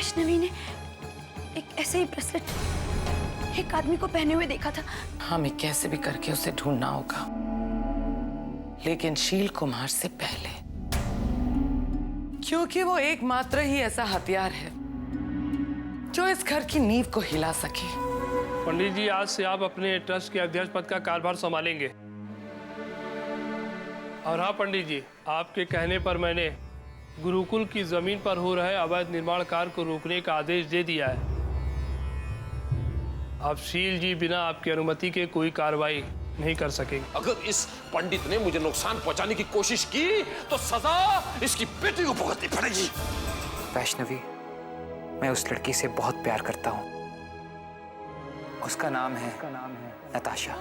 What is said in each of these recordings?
वैष्णवी ने एक ऐसे ही ब्रेसलेट एक आदमी को पहने हुए देखा था। हमें कैसे भी करके उसे ढूंढना होगा, लेकिन शील कुमार से पहले, क्योंकि वो एकमात्र ही ऐसा हथियार है जो इस घर की नींव को हिला सके। पंडित जी, आज से आप अपने ट्रस्ट के अध्यक्ष पद का कार्यभार संभालेंगे। और हाँ पंडित जी, आपके कहने पर मैंने गुरुकुल की जमीन पर हो रहे अवैध निर्माण कार्य को रोकने का आदेश दे दिया है। अब शील जी बिना आपकी अनुमति के कोई कार्रवाई नहीं कर सकेंगे। अगर इस पंडित ने मुझे नुकसान पहुंचाने की कोशिश की तो सजा इसकी बेटी को भुगतनी पड़ेगी। वैष्णवी, मैं उस लड़की से बहुत प्यार करता हूँ। उसका नाम है नताशा।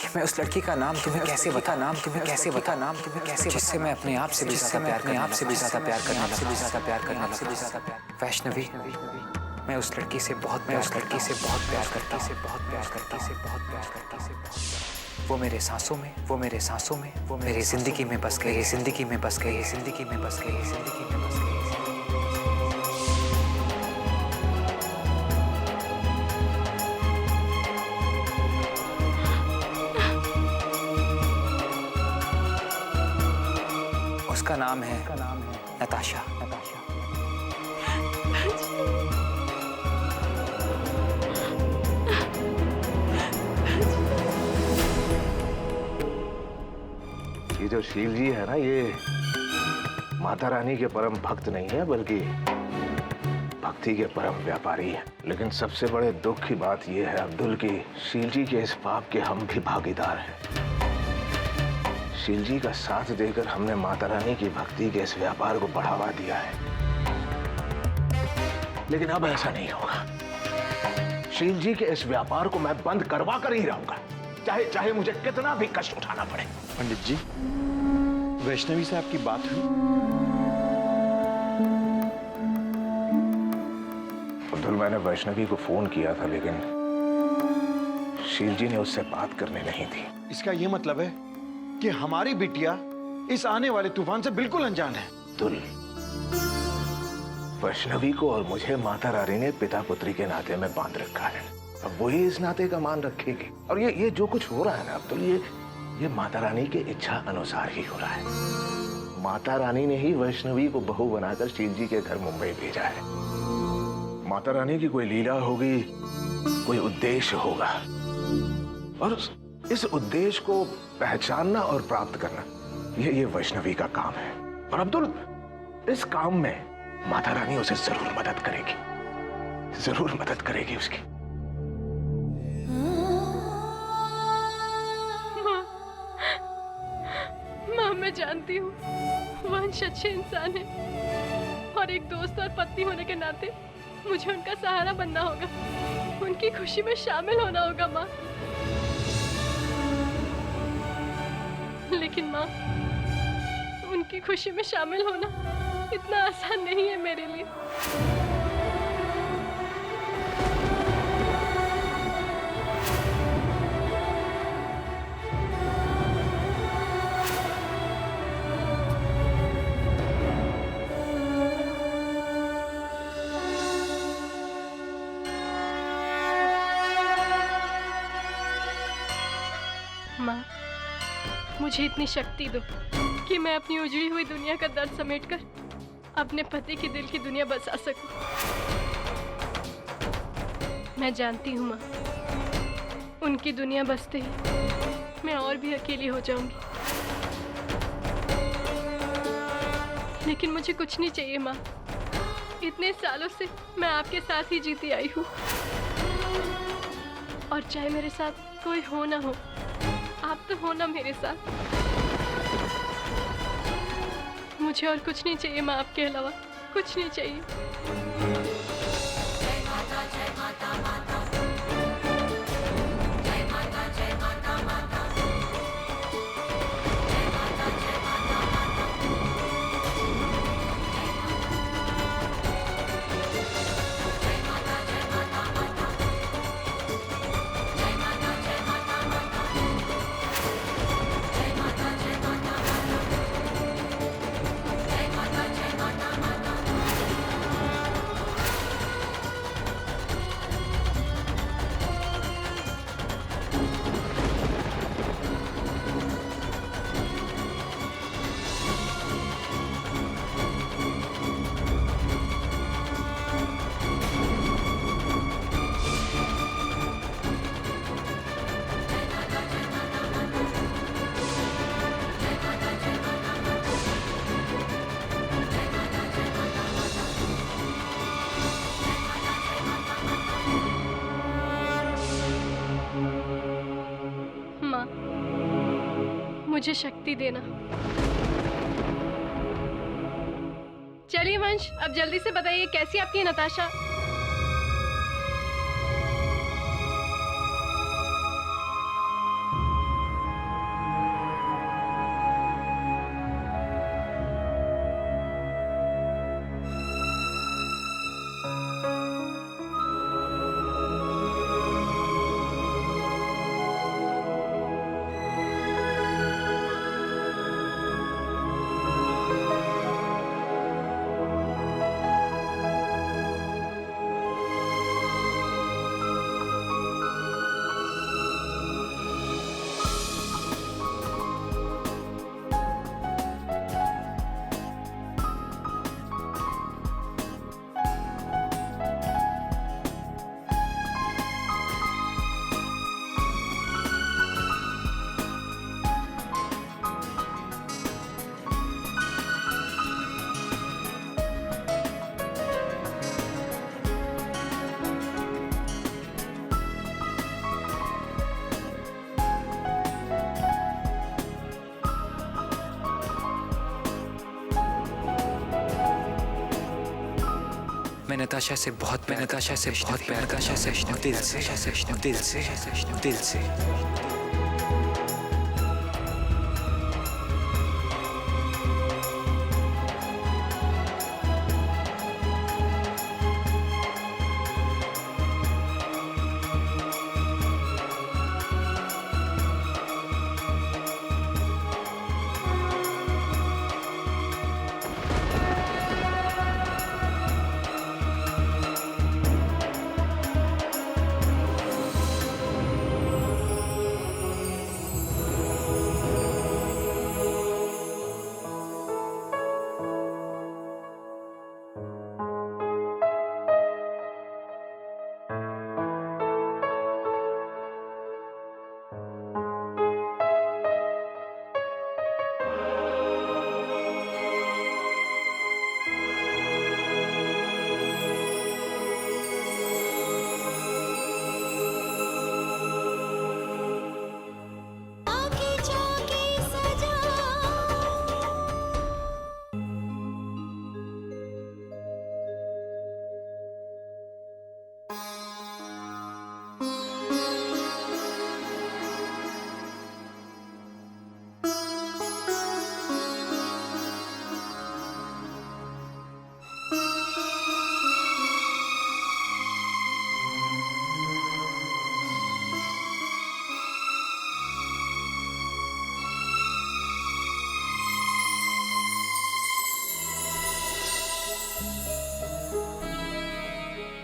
मैं उस लड़की का नाम तुम्हें कैसे बता जिससे मैं अपने आप से भी ज्यादा प्यार करना। वैष्णवी, मैं उस लड़की से बहुत प्यार करता हूँ। वो मेरे सांसों में, वो मेरी जिंदगी में बस गई। उसका नाम है नताशा। ये जो शील जी है ना, ये माता रानी के परम भक्त नहीं है, बल्कि भक्ति के परम व्यापारी है। लेकिन सबसे बड़े दुख की बात यह है अब्दुल की शील जी के इस पाप के हम भी भागीदार हैं। शील जी का साथ देकर हमने माता रानी की भक्ति के इस व्यापार को बढ़ावा दिया है, लेकिन अब ऐसा नहीं होगा। शील जी के इस व्यापार को मैं बंद करवा कर ही रहूंगा, चाहे मुझे कितना भी कष्ट उठाना पड़े। पंडित जी, वैष्णवी से आपकी बात हुई? अब्दुल, मैंने वैष्णवी को फोन किया था, लेकिन शील जी ने उससे बात करने नहीं दी। इसका यह मतलब है कि हमारी बिटिया इस आने वाले तूफान से बिल्कुल अनजान है। अब्दुल, वैष्णवी को और मुझे माता रानी ने पिता पुत्री के नाते में बांध रखा है। अब वही इस नाते का मान रखेगी। और ये जो कुछ हो रहा है ना अब्दुल, ये माता रानी की इच्छा अनुसार ही हो रहा है। माता रानी ने ही वैष्णवी को बहू बनाकर शील जी के घर मुंबई भेजा है। माता रानी की कोई लीला होगी, कोई उद्देश्य होगा, और इस उद्देश्य को पहचानना और प्राप्त करना ये वैष्णवी का काम है। और अब्दुल, इस काम में माता रानी उसे जरूर मदद करेगी उसकी। माँ, मैं जानती हूँ वंश अच्छे इंसान है, और एक दोस्त और पत्नी होने के नाते मुझे उनका सहारा बनना होगा, उनकी खुशी में शामिल होना होगा माँ। लेकिन माँ, उनकी खुशी में शामिल होना इतना आसान नहीं है मेरे लिए। माँ, मुझे इतनी शक्ति दो कि मैं अपनी उजड़ी हुई दुनिया का दर्द समेटकर अपने पति के दिल की दुनिया बसा सकूं। मैं जानती हूँ माँ, उनकी दुनिया बसते ही मैं और भी अकेली हो जाऊंगी। लेकिन मुझे कुछ नहीं चाहिए माँ। इतने सालों से मैं आपके साथ ही जीती आई हूँ, और चाहे मेरे साथ कोई हो ना हो, आप तो हो ना मेरे साथ। मुझे और कुछ नहीं चाहिए माँ, आपके अलावा कुछ नहीं चाहिए। जय माता, जय माता, माता। जय माता, जय माता, माता। जय माता, जय माता, माता। मुझे शक्ति देना। चलिए वंश, अब जल्दी से बताइए कैसी आपकी नताशा? मैं नताशा से बहुत प्यार दिल से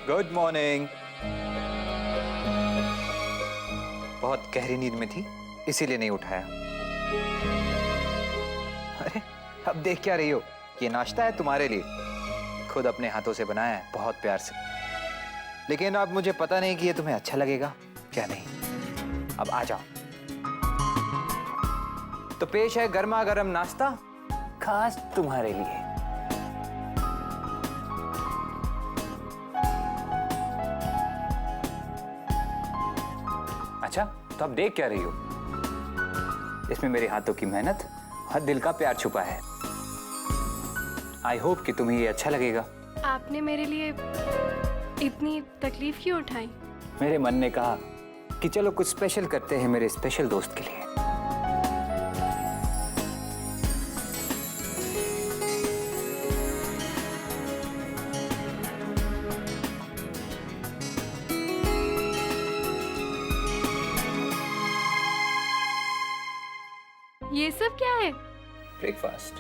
गुड मॉर्निंग। बहुत गहरी नींद में थी, इसीलिए नहीं उठाया। अरे अब देख क्या रही हो? ये नाश्ता है तुम्हारे लिए, खुद अपने हाथों से बनाया है, बहुत प्यार से। लेकिन अब मुझे पता नहीं कि ये तुम्हें अच्छा लगेगा क्या नहीं। अब आ जाओ। तो पेश है गर्मा गर्म नाश्ता, खास तुम्हारे लिए। अच्छा, तो अब देख क्या रही हो? इसमें मेरे हाथों की मेहनत और दिल का प्यार छुपा है। आई होप कि तुम्हें ये अच्छा लगेगा। आपने मेरे लिए इतनी तकलीफ क्यों उठाई? मेरे मन ने कहा कि चलो कुछ स्पेशल करते हैं मेरे स्पेशल दोस्त के लिए। ये सब क्या है? ब्रेकफास्ट।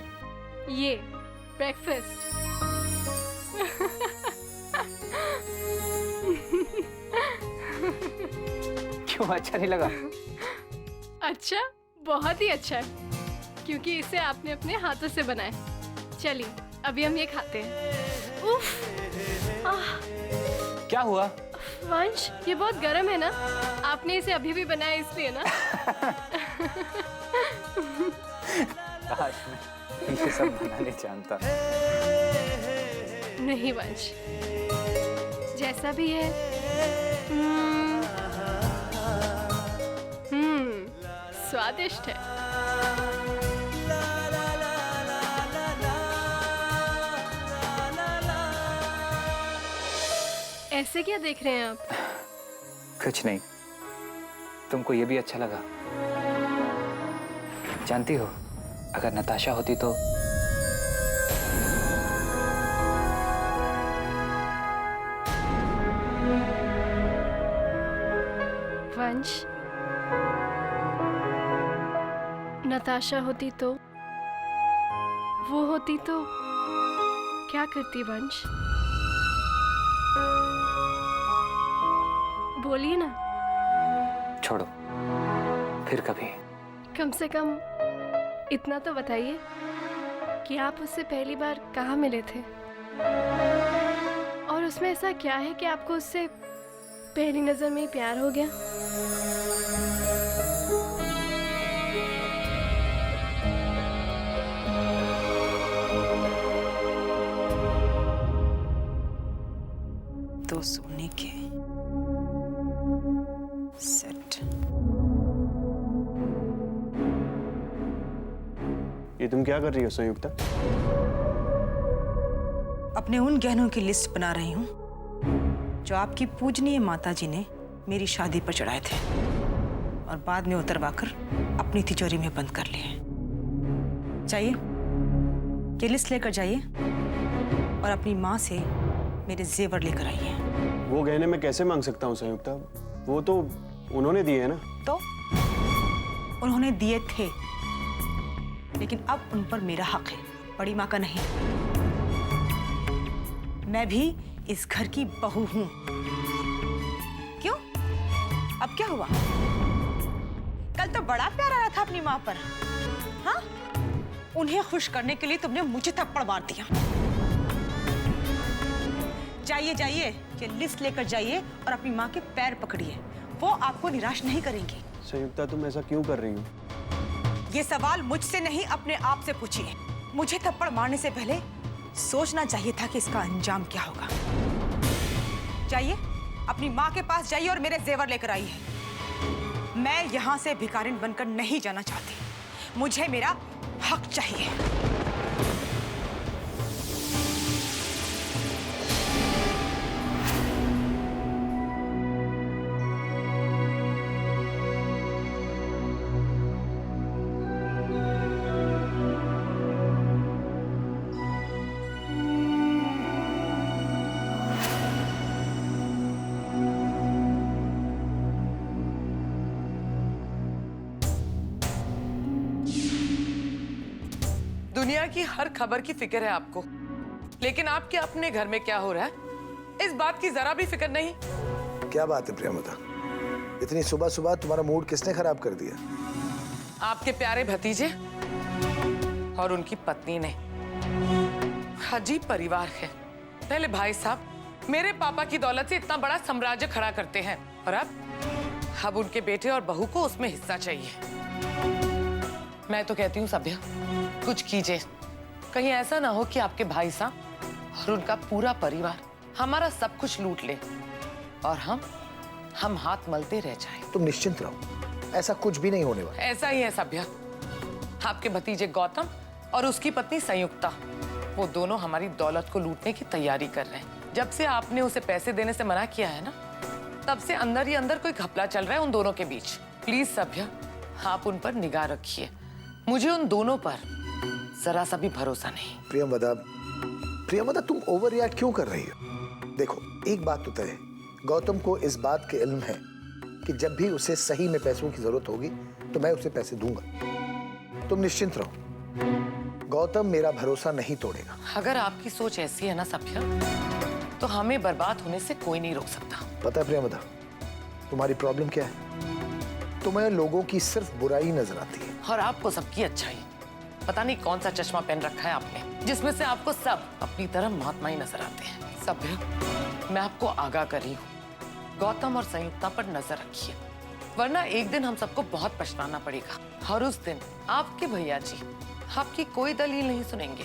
ये ब्रेकफास्ट। क्यों, अच्छा नहीं लगा? अच्छा, बहुत ही अच्छा है, क्योंकि इसे आपने अपने हाथों से बनाया। चलिए अभी हम ये खाते हैं। उफ, आह। क्या हुआ? वंश, ये बहुत गर्म है ना? आपने इसे अभी भी बनाया इसलिए ना? काश मैं ये सब बनाने जानता। नहीं वंश, जैसा भी है, स्वादिष्ट है। ऐसे क्या देख रहे हैं आप? कुछ नहीं। तुमको ये भी अच्छा लगा? जानती हो, अगर नताशा होती तो वंश, नताशा होती तो, वो होती तो क्या करती वंश? बोलिए ना। छोड़ो, फिर कभी। कम से कम इतना तो बताइए कि आप उससे पहली बार कहाँ मिले थे, और उसमें ऐसा क्या है कि आपको उससे पहली नजर में ही प्यार हो गया? तो सोने के सेट। ये तुम क्या कर रही हो संयुक्ता? अपने उन गहनों की लिस्ट बना रही हूँ जो आपकी पूजनीय माताजी ने मेरी शादी पर चढ़ाए थे और बाद में उतरवाकर अपनी तिजोरी में बंद कर लिए। जाइए, ये लिस्ट लेकर जाइए और अपनी माँ से मेरे जेवर लेकर आइए। वो गहने मैं कैसे मांग सकता हूँ संयुक्ता? वो तो उन्होंने दिए हैं ना। तो उन्होंने दिए थे, लेकिन अब उन पर मेरा हक है, बड़ी माँ का नहीं। मैं भी इस घर की बहू हूं। क्यों? अब क्या हुआ? कल तो बड़ा प्यार आ रहा था अपनी माँ पर, हाँ? उन्हें खुश करने के लिए तुमने मुझे थप्पड़ मार दिया। जाइए जाइए, ये लिस्ट लेकर जाइए और अपनी माँ के पैर पकड़िए, वो आपको निराश नहीं करेंगी। संयुक्ता, तुम ऐसा क्यों कर रही हो? ये सवाल मुझसे नहीं, अपने आप से पूछिए। मुझे थप्पड़ मारने से पहले सोचना चाहिए था कि इसका अंजाम क्या होगा। जाइए, अपनी माँ के पास जाइए और मेरे जेवर लेकर आइए। मैं यहाँ से भिखारिन बनकर नहीं जाना चाहती, मुझे मेरा हक चाहिए। दुनिया की हर खबर की फिक्र है आपको, लेकिन आपके अपने घर में क्या हो रहा है इस बात की जरा भी फिक्र नहीं। क्या बात है प्रियमदा, इतनी सुबह सुबह तुम्हारा मूड किसने खराब कर दिया? आपके प्यारे भतीजे और उनकी पत्नी ने। अजीब परिवार है। पहले भाई साहब मेरे पापा की दौलत से इतना बड़ा साम्राज्य खड़ा करते हैं, और अब उनके बेटे और बहू को उसमें हिस्सा चाहिए। मैं तो कहती हूँ सभ्या, कुछ कीजिए। कहीं ऐसा ना हो कि आपके भाई साहब और उनका पूरा परिवार हमारा सब कुछ लूट ले और हम हाथ मलते रह जाएं। तुम निश्चिंत रहो, ऐसा कुछ भी नहीं होने वाला। ऐसा ही है सभ्या। आपके भतीजे गौतम और उसकी पत्नी संयुक्ता, वो दोनों हमारी दौलत को लूटने की तैयारी कर रहे हैं। जब से आपने उसे पैसे देने से मना किया है ना, तब से अंदर ही अंदर कोई घपला चल रहा है उन दोनों के बीच। प्लीज सभ्या, आप उन पर निगाह रखिए। मुझे उन दोनों पर जरा सा भी भरोसा नहीं। प्रियमदा, तुम ओवर रिएक्ट क्यों कर रही हो? देखो, एक बात तो तय है, गौतम को इस बात के इल्म है कि जब भी उसे सही में पैसों की जरूरत होगी तो मैं उसे पैसे दूंगा। तुम निश्चिंत रहो, गौतम मेरा भरोसा नहीं तोड़ेगा। अगर आपकी सोच ऐसी है ना सभ्या, तो हमें बर्बाद होने से कोई नहीं रोक सकता। पता है प्रियमदा, तुम्हारी प्रॉब्लम क्या है? तुम्हें लोगों की सिर्फ बुराई नजर आती है और आपको सबकी अच्छाई। पता नहीं कौन सा चश्मा पहन रखा है आपने, जिसमें से आपको सब अपनी तरह महात्मा ही नजर आते हैं। सभ्य, मैं आपको आगाह कर रही हूँ, गौतम और संयुक्ता पर नजर रखिए, वरना एक दिन हम सबको बहुत पछताना पड़ेगा। और उस दिन आपके भैया जी आपकी कोई दलील नहीं सुनेंगे,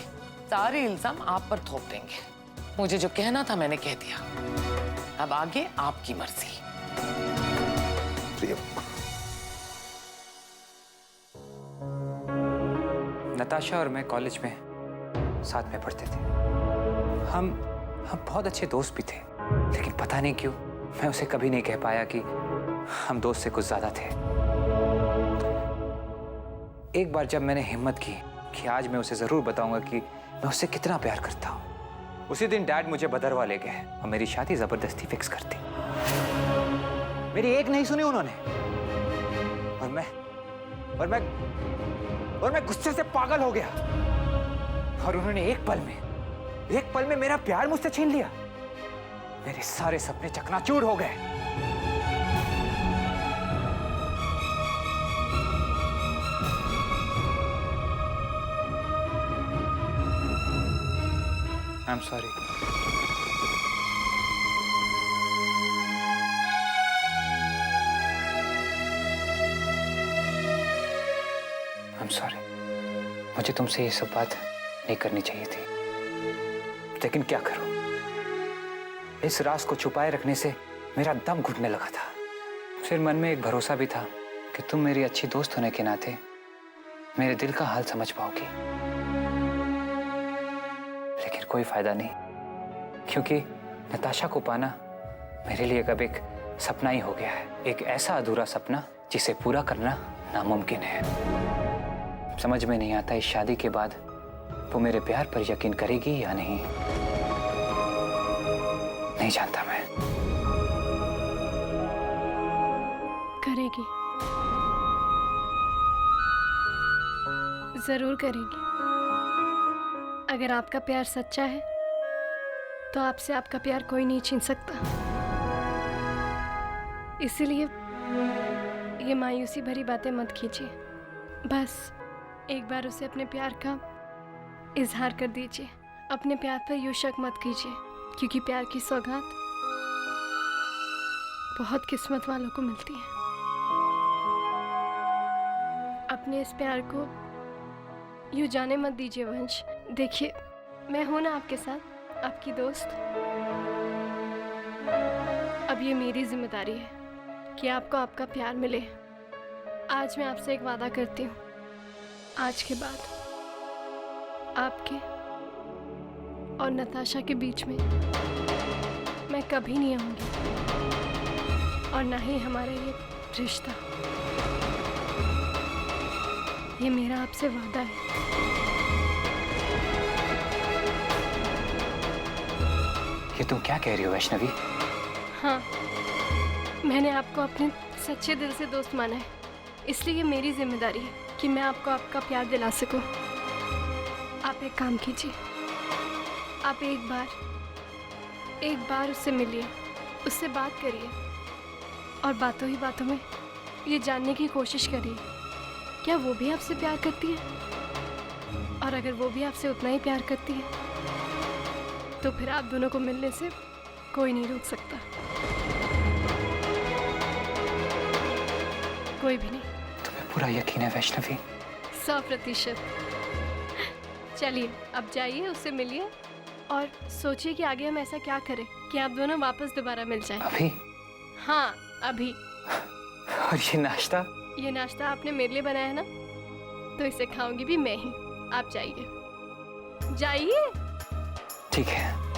सारे इल्जाम आप पर थोप देंगे। मुझे जो कहना था मैंने कह दिया, अब आगे आपकी मर्जी। प्रिय, नताशा और मैं कॉलेज में साथ में पढ़ते थे। हम बहुत अच्छे दोस्त भी थे, लेकिन पता नहीं क्यों मैं उसे कभी नहीं कह पाया कि हम दोस्त से कुछ ज्यादा थे। एक बार जब मैंने हिम्मत की कि आज मैं उसे जरूर बताऊंगा कि मैं उससे कितना प्यार करता हूं, उसी दिन डैड मुझे भदरवा ले गए और मेरी शादी जबरदस्ती फिक्स कर दी। मेरी एक नहीं सुनी उन्होंने, और मैं गुस्से से पागल हो गया और उन्होंने एक पल में मेरा प्यार मुझसे छीन लिया। मेरे सारे सपने चकनाचूर हो गए। I'm sorry. I'm sorry. मुझे तुमसे ये सब बात नहीं करनी चाहिए थी, लेकिन क्या करूं? इस राज को छुपाए रखने से मेरा दम घुटने लगा था। फिर मन में एक भरोसा भी था कि तुम मेरी अच्छी दोस्त होने के नाते मेरे दिल का हाल समझ पाओगी। लेकिन कोई फायदा नहीं, क्योंकि नताशा को पाना मेरे लिए अब एक सपना ही हो गया है। एक ऐसा अधूरा सपना जिसे पूरा करना नामुमकिन है। समझ में नहीं आता इस शादी के बाद वो मेरे प्यार पर यकीन करेगी या नहीं जानता मैं। करेगी, जरूर करेगी। अगर आपका प्यार सच्चा है तो आपसे आपका प्यार कोई नहीं छीन सकता। इसीलिए ये मायूसी भरी बातें मत कीजिए। बस एक बार उसे अपने प्यार का इजहार कर दीजिए। अपने प्यार पर यूं शक मत कीजिए, क्योंकि प्यार की सौगात बहुत किस्मत वालों को मिलती है। अपने इस प्यार को यूं जाने मत दीजिए वंश। देखिए, मैं हूं ना आपके साथ, आपकी दोस्त। अब ये मेरी जिम्मेदारी है कि आपको आपका प्यार मिले। आज मैं आपसे एक वादा करती हूँ, आज के बाद आपके और नताशा के बीच में मैं कभी नहीं आऊंगी, और ना ही हमारा ये रिश्ता। ये मेरा आपसे वादा है। ये तुम क्या कह रही हो वैष्णवी? हाँ, मैंने आपको अपने सच्चे दिल से दोस्त माना है, इसलिए ये मेरी जिम्मेदारी है कि मैं आपको आपका प्यार दिला सकूं। आप एक काम कीजिए, आप एक बार उससे मिलिए, उससे बात करिए, और बातों ही बातों में ये जानने की कोशिश करिए क्या वो भी आपसे प्यार करती है। और अगर वो भी आपसे उतना ही प्यार करती है तो फिर आप दोनों को मिलने से कोई नहीं रोक सकता, कोई भी नहीं। तुम्हें पूरा यकीन है वैष्णवी? 100%। चलिए अब जाइए, उससे मिलिए और सोचिए कि आगे हम ऐसा क्या करें कि आप दोनों वापस दोबारा मिल जाएं। अभी? हाँ, अभी। और ये नाश्ता? ये नाश्ता आपने मेरे लिए बनाया है ना, तो इसे खाऊंगी भी मैं ही। आप जाइए, जाइए। ठीक है।